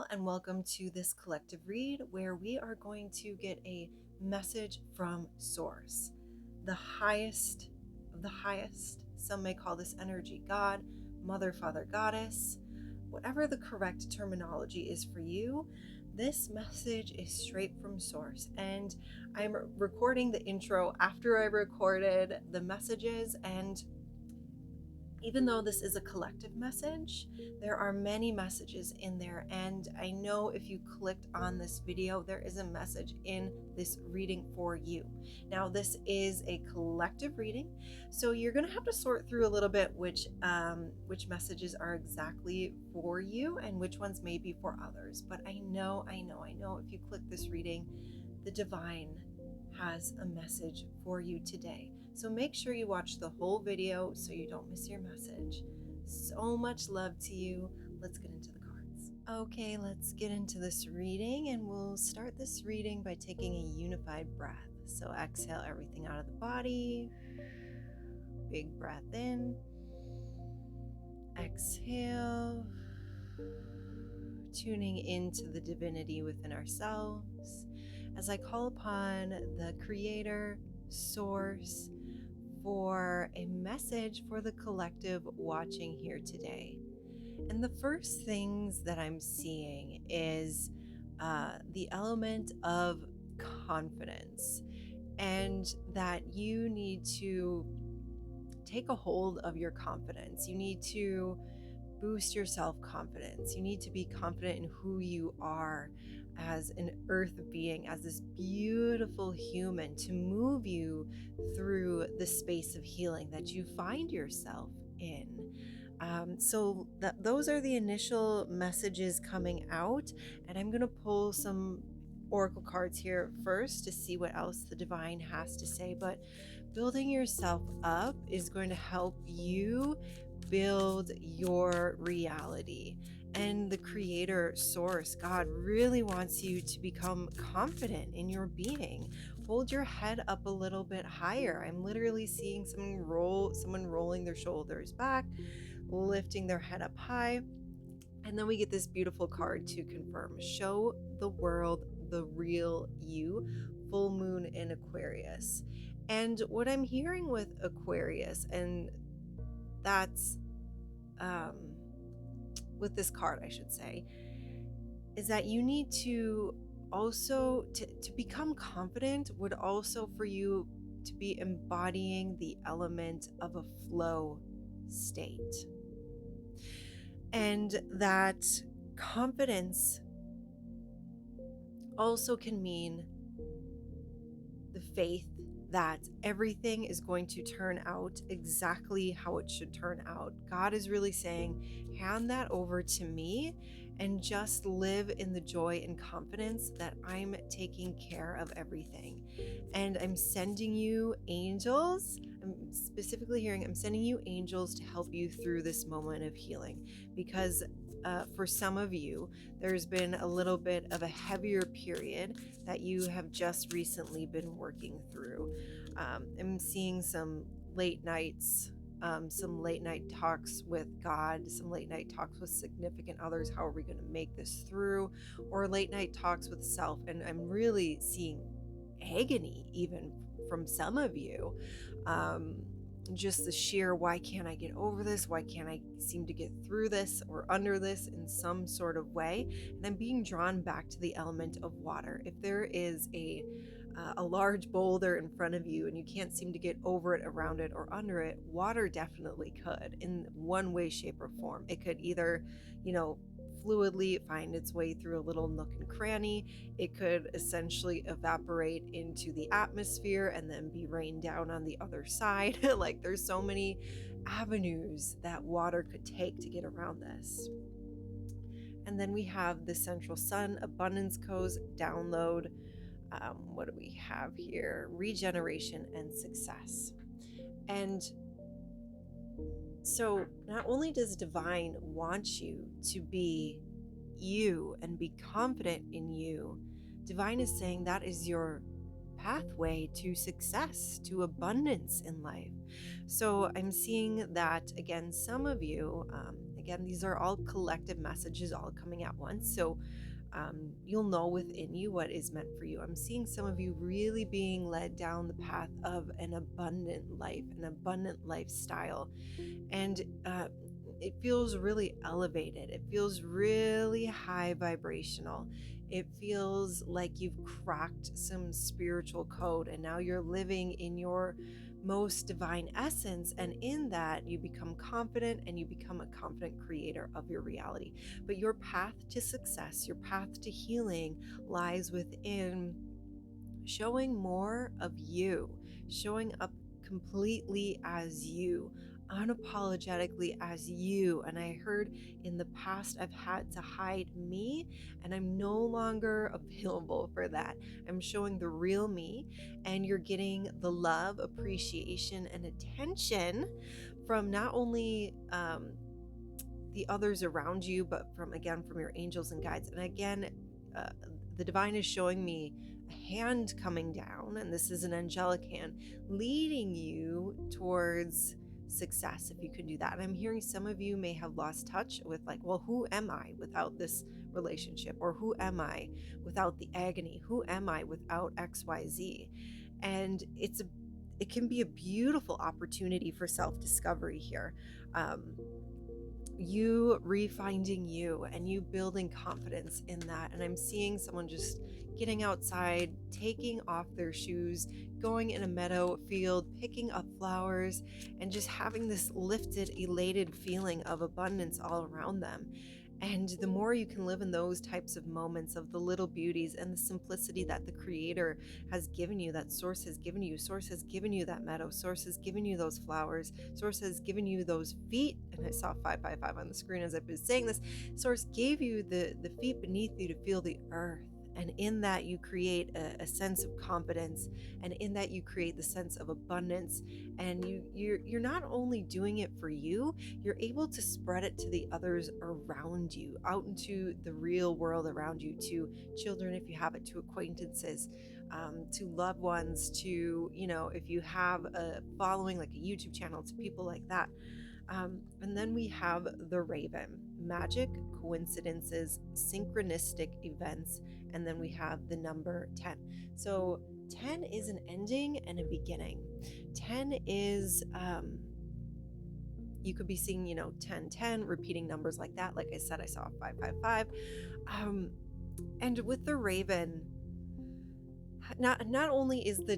and welcome to this collective read where we are going to get a message from Source, the highest of the highest. Some may call this energy God, Mother, Father, Goddess, whatever the correct terminology is for you. This message is straight from Source, and I'm recording the intro after I recorded the messages. And even though this is a collective message, there are many messages in there. And I know if you clicked on this video, there is a message in this reading for you. Now, this is a collective reading, so you're going to have to sort through a little bit which messages are exactly for you and which ones may be for others. But I know if you click this reading, the divine has a message for you today. So make sure you watch the whole video so you don't miss your message. So much love to you. Let's get into the cards. Okay, let's get into this reading, and we'll start this reading by taking a unified breath. So exhale everything out of the body. Big breath in. Exhale. Tuning into the divinity within ourselves as I call upon the Creator, Source, for a message for the collective watching here today. And the first things that I'm seeing is the element of confidence, and that you need to take a hold of your confidence. You need to boost your self-confidence. You need to be confident in who you are as an earth being, as this beautiful human, to move you through the space of healing that you find yourself in. So those are the initial messages coming out, and I'm going to pull some oracle cards here first to see what else the divine has to say. But building yourself up is going to help you build your reality. And the Creator, Source, God, really wants you to become confident in your being. Hold your head up a little bit higher. I'm literally seeing someone rolling their shoulders back, lifting their head up high. And then we get this beautiful card to confirm. Show the world the real you, full moon in Aquarius. And what I'm hearing with Aquarius, and that's with this card, I should say, is that you need to also to become confident would also for you to be embodying the element of a flow state. And that confidence also can mean the faith that everything is going to turn out exactly how it should turn out. God is really saying, hand that over to me and just live in the joy and confidence that I'm taking care of everything. And I'm sending you angels. I'm specifically hearing, I'm sending you angels to help you through this moment of healing, because for some of you, there's been a little bit of a heavier period that you have just recently been working through. I'm seeing some late night talks with God, some late night talks with significant others. How are we going to make this through? Or late night talks with self. And I'm really seeing agony even from some of you. Just the sheer, why can't I get over this? Why can't I seem to get through this or under this in some sort of way? And I'm being drawn back to the element of water. If there is a large boulder in front of you and you can't seem to get over it, around it, or under it, water definitely could, in one way, shape, or form. It could either, fluidly find its way through a little nook and cranny. It could essentially evaporate into the atmosphere and then be rained down on the other side. Like, there's so many avenues that water could take to get around this. And then we have the central sun, abundance codes, download. What do we have here? Regeneration and success. And so not only does divine want you to be you and be confident in you, divine is saying that is your pathway to success, to abundance in life. So I'm seeing that, again, some of you, again, these are all collective messages all coming at once. So you'll know within you what is meant for you. I'm seeing some of you really being led down the path of an abundant life, an abundant lifestyle. And it feels really elevated. It feels really high vibrational. It feels like you've cracked some spiritual code and now you're living in your most divine essence. And in that, you become confident and you become a confident creator of your reality. But your path to success, your path to healing lies within showing more of you, showing up completely as you, unapologetically as you. And I heard in the past I've had to hide me, and I'm no longer available for that. I'm showing the real me, and you're getting the love, appreciation, and attention from not only the others around you, but from your angels and guides. And again, uh, the divine is showing me a hand coming down, and this is an angelic hand leading you towards success, if you can do that. And I'm hearing some of you may have lost touch with, like, well, who am I without this relationship? Or who am I without the agony? Who am I without XYZ? And it can be a beautiful opportunity for self-discovery here. You refinding you and you building confidence in that. And I'm seeing someone just getting outside, taking off their shoes, going in a meadow field, picking up flowers, and just having this lifted, elated feeling of abundance all around them. And the more you can live in those types of moments of the little beauties and the simplicity that the creator has given you, that source has given you, source has given you that meadow, source has given you those flowers, source has given you those feet. And I saw 555 on the screen as I was saying this. Source gave you the feet beneath you to feel the earth. And in that, you create a sense of confidence, and in that, you create the sense of abundance. And you're not only doing it for you, you're able to spread it to the others around you, out into the real world around you, to children if you have it, to acquaintances, to loved ones, to, if you have a following like a YouTube channel, to people like that. And then we have the Raven, magic, coincidences, synchronistic events, and then we have the number 10. So 10 is an ending and a beginning. 10 is, you could be seeing, 10, 10, repeating numbers like that. Like I said, I saw 555. And with the Raven, not only is the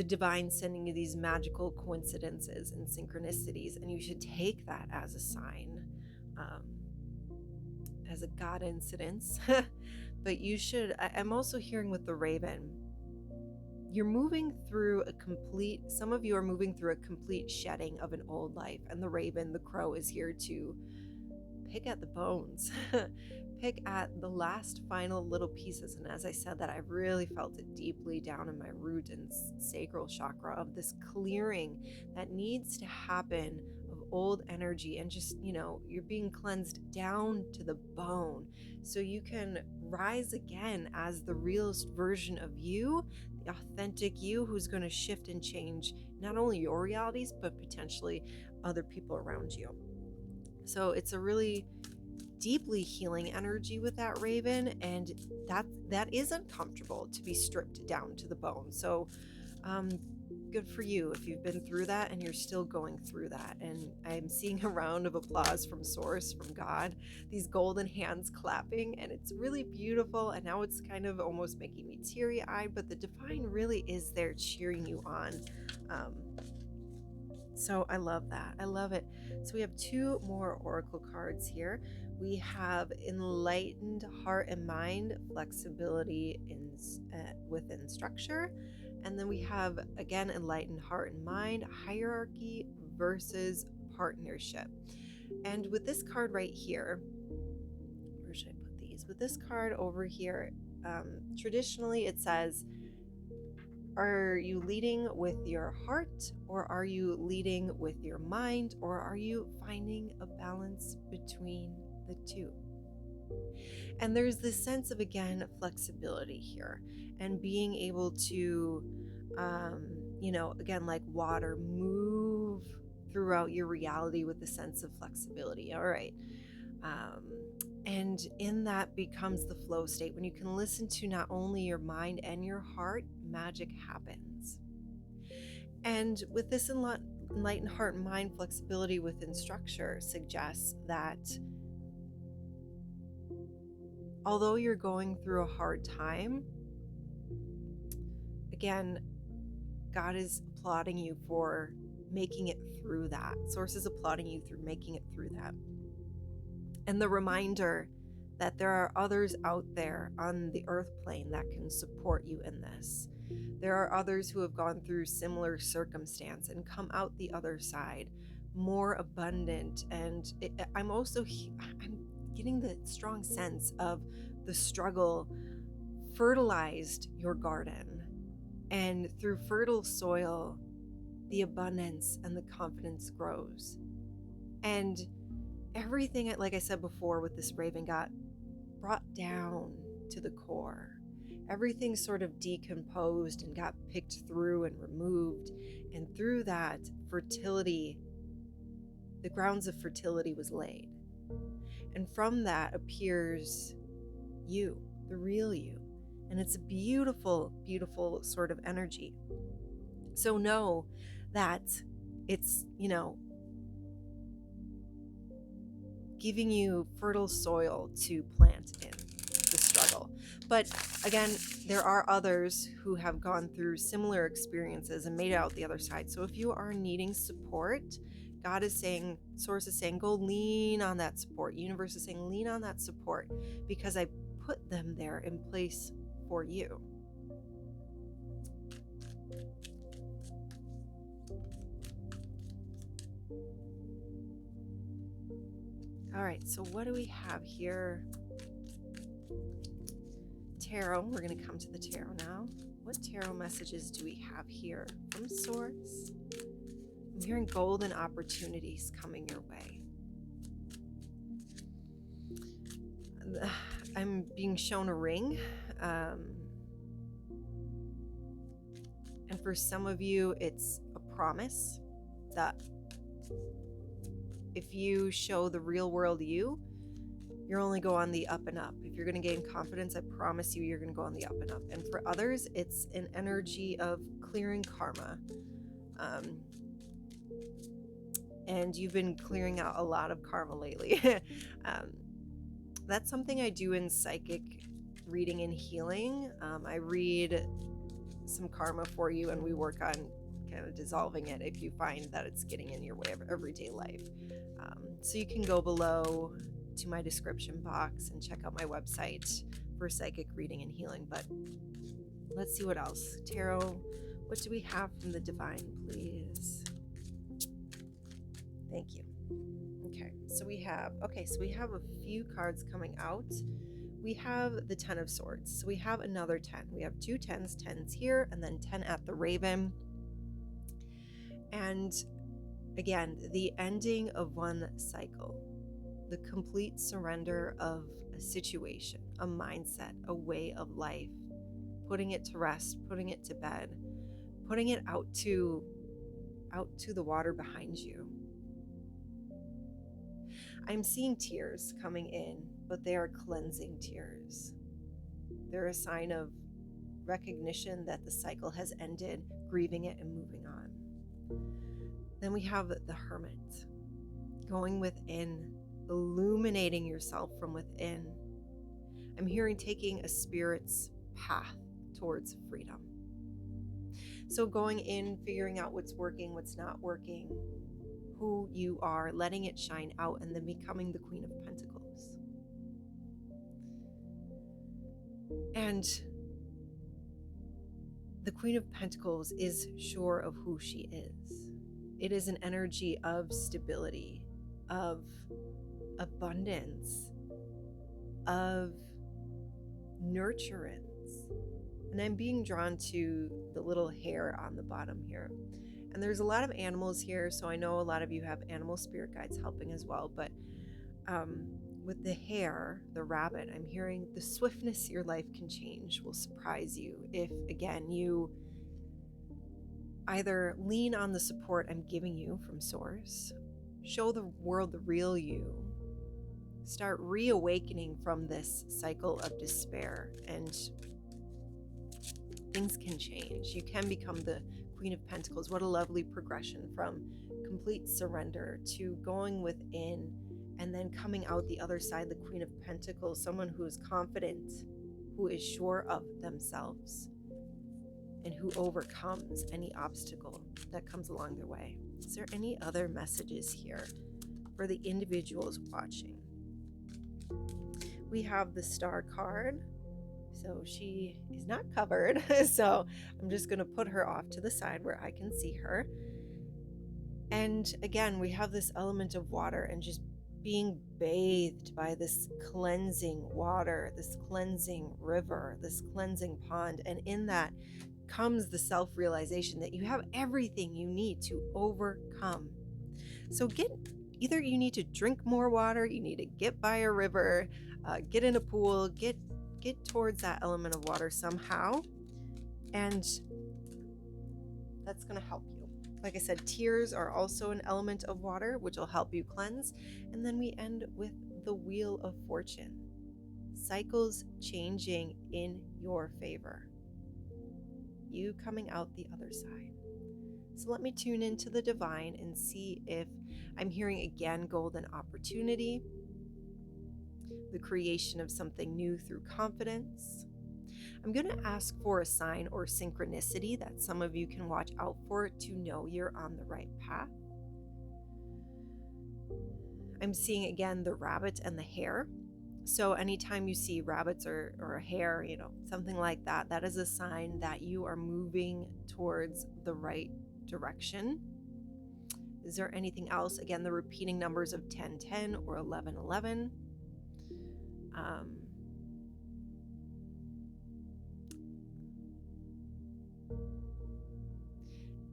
divine sending you these magical coincidences and synchronicities, and you should take that as a sign, as a God incidence, but you should, I'm also hearing with the Raven, you're moving through some of you are moving through a complete shedding of an old life, and the Raven, the crow, is here to pick at the bones, pick at the last final little pieces. And as I said that, I really felt it deeply down in my root and sacral chakra of this clearing that needs to happen of old energy, and just, you're being cleansed down to the bone so you can rise again as the realest version of you, the authentic you, who's going to shift and change not only your realities, but potentially other people around you. So it's a really deeply healing energy with that Raven, and that is uncomfortable to be stripped down to the bone. So good for you if you've been through that and you're still going through that. And I'm seeing a round of applause from Source, from God, these golden hands clapping, and it's really beautiful. And now it's kind of almost making me teary-eyed, but the divine really is there cheering you on. So I love that. I love it. So we have two more oracle cards here. We have enlightened heart and mind, flexibility within structure. And then we have, again, enlightened heart and mind, hierarchy versus partnership. And with this card right here, where should I put these? With this card over here, traditionally it says, are you leading with your heart, or are you leading with your mind, or are you finding a balance between the two? And there's this sense of, again, flexibility here, and being able to, again, like water, move throughout your reality with a sense of flexibility. All right. And in that becomes the flow state. When you can listen to not only your mind and your heart, magic happens. And with this enlightened heart and mind flexibility within structure suggests that although you're going through a hard time, again, God is applauding you for making it through that. Source is applauding you through making it through that. And the reminder that there are others out there on the earth plane that can support you in this. There are others who have gone through similar circumstance and come out the other side more abundant. And I'm getting the strong sense of the struggle fertilized your garden. And through fertile soil, the abundance and the confidence grows. And everything, like I said before, with this raven got brought down to the core. Everything sort of decomposed and got picked through and removed. And through that, fertility, the grounds of fertility was laid. And from that appears you, the real you. And it's a beautiful, beautiful sort of energy. So know that it's, giving you fertile soil to plant in the struggle. But again, there are others who have gone through similar experiences and made it out the other side. So if you are needing support, God is saying, Source is saying, go lean on that support. Universe is saying, lean on that support, because I put them there in place for you. All right, so what do we have here? Tarot. We're going to come to the tarot now. What tarot messages do we have here from Source? I'm hearing golden opportunities coming your way. I'm being shown a ring. And for some of you, it's a promise that if you show the real world you're only go on the up and up. If you're going to gain confidence, I promise you're going to go on the up and up. And for others, it's an energy of clearing karma. And you've been clearing out a lot of karma lately. That's something I do in psychic reading and healing. I read some karma for you, and we work on kind of dissolving it if you find that it's getting in your way of everyday life. So you can go below to my description box and check out my website for psychic reading and healing. But let's see what else. Tarot, what do we have from the divine, please? Thank you. Okay, so we have a few cards coming out. We have the 10 of Swords. So we have another 10. We have 2 10s, 10s here, and then 10 at the Raven. And again, the ending of one cycle, the complete surrender of a situation, a mindset, a way of life, putting it to rest, putting it to bed, putting it out to the water behind you. I'm seeing tears coming in, but they are cleansing tears. They're a sign of recognition that the cycle has ended, grieving it and moving on. Then we have the Hermit, going within, illuminating yourself from within. I'm hearing taking a spirit's path towards freedom. So going in, figuring out what's working, what's not working, who you are, letting it shine out, and then becoming the Queen of Pentacles. And the Queen of Pentacles is sure of who she is. It is an energy of stability, of abundance, of nurturance. And I'm being drawn to the little hair on the bottom here. And there's a lot of animals here, so I know a lot of you have animal spirit guides helping as well. But with the hare, the rabbit, I'm hearing the swiftness your life can change will surprise you if, again, you either lean on the support I'm giving you from Source, show the world the real you, start reawakening from this cycle of despair, and things can change. You can become the Queen of Pentacles. What a lovely progression from complete surrender to going within and then coming out the other side, the Queen of Pentacles, someone who is confident, who is sure of themselves, and who overcomes any obstacle that comes along their way. Is there any other messages here for the individuals watching? We have the Star card. So she is not covered. So I'm just going to put her off to the side where I can see her. And again, we have this element of water and just being bathed by this cleansing water, this cleansing river, this cleansing pond. And in that comes the self-realization that you have everything you need to overcome. So either you need to drink more water, you need to get by a river, get in a pool, get towards that element of water somehow, and that's going to help you. Like I said, tears are also an element of water, which will help you cleanse. And then we end with the Wheel of Fortune, cycles changing in your favor, you coming out the other side. So let me tune into the divine and see if I'm hearing again golden opportunity, the creation of something new through confidence. I'm going to ask for a sign or synchronicity that some of you can watch out for to know you're on the right path. I'm seeing again the rabbit and the hare. So anytime you see rabbits or a hare, something like that, that is a sign that you are moving towards the right direction. Is there anything else? Again, the repeating numbers of 1010 or 1111.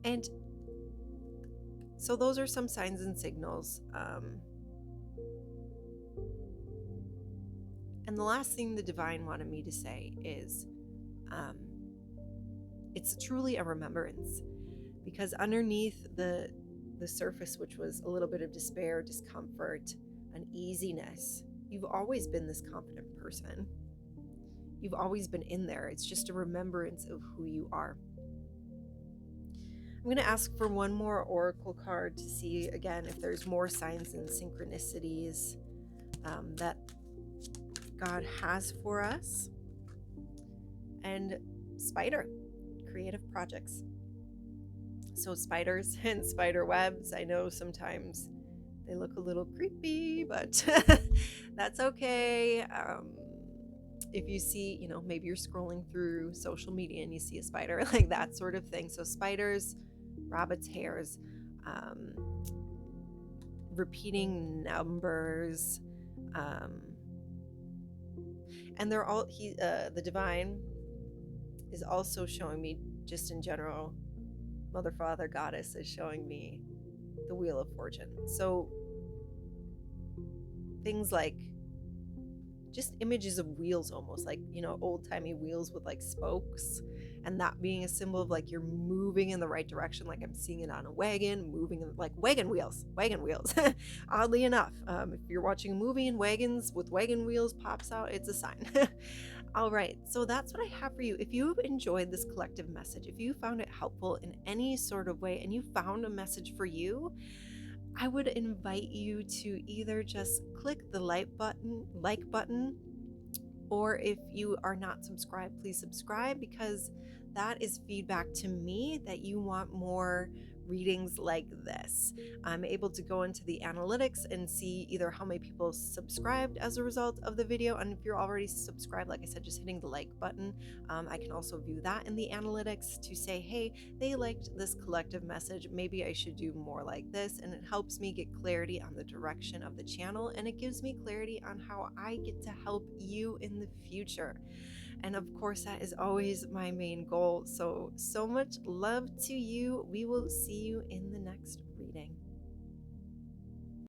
And so those are some signs and signals. And the last thing the divine wanted me to say is it's truly a remembrance, because underneath the surface, which was a little bit of despair, discomfort, uneasiness, you've always been this confident person. You've always been in there. It's just a remembrance of who you are. I'm going to ask for one more oracle card to see again if there's more signs and synchronicities that God has for us. And spider, creative projects. So spiders and spider webs, I know sometimes they look a little creepy, but that's okay. If you see, maybe you're scrolling through social media and you see a spider, like that sort of thing. So spiders, rabbits, hares, repeating numbers, and they're all the divine is also showing me, just in general, Mother, Father, Goddess is showing me the Wheel of Fortune. So things like just images of wheels, almost like, old-timey wheels with like spokes, and that being a symbol of like you're moving in the right direction. Like I'm seeing it on a wagon, moving in like wagon wheels. Oddly enough, if you're watching a movie and wagons with wagon wheels pops out, it's a sign. All right, so that's what I have for you. If you've enjoyed this collective message, if you found it helpful in any sort of way and you found a message for you, I would invite you to either just click the like button, or if you are not subscribed, please subscribe, because that is feedback to me that you want more readings like this. I'm able to go into the analytics and see either how many people subscribed as a result of the video, and if you're already subscribed, like I said, just hitting the like button, I can also view that in the analytics to say, hey, they liked this collective message, maybe I should do more like this. And it helps me get clarity on the direction of the channel, and it gives me clarity on how I get to help you in the future. And of course, that is always my main goal. So much love to you. We will see you in the next